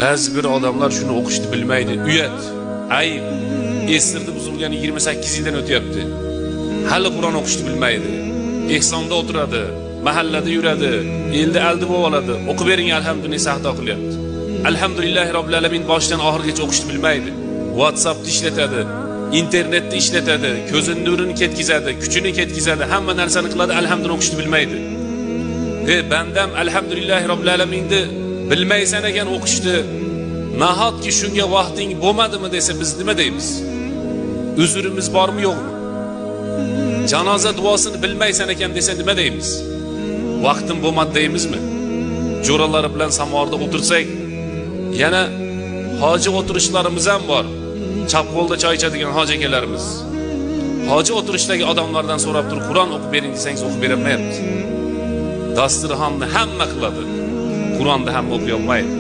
Ba'zi bir odamlar shuni o'qishni bilmaydi. Uyat, ayb, esirdi buzilgan 28 yildan o'tyapti. Hali Qur'on o'qishni bilmaydi. Ehsonda o'tiradi, mahallada yuradi, elda aldib oladi. O'qib bering alhamdulillah sahto qilyapti. Alhamdulillah robbil alamin boshdan oxirigacha o'qishni bilmaydi. WhatsAppni ishlatadi, internetni ishlatadi, ko'zini nurini ketkizadi, kuchini ketkizadi, hamma narsani qiladi, alhamdulillah o'qishni bilmaydi. Bandam alhamdulillah robbil alaminni bilmaysan ekan o'qishni, nahotki shunga vaqting bo'lmadimi desa biz nima deymiz? Uzrimiz bormi yo'qmi? Janoza duosini bilmaysan ekan desa nima deymiz? Vaqtim bo'lmadi deymizmi? Jo'ralari bilan samorda o'tirsak, yana hoji o'tirishlarimiz ham bor. Chap qo'lda choy ichadigan hoji akalarimiz. Hoji o'tirishdagi odamlardan so'rab turib Qur'on o'qib bering desangiz o'qib bermayapti. Dasturxonni hamma qiladi. Qur'onni ham o'qiy olmaydi.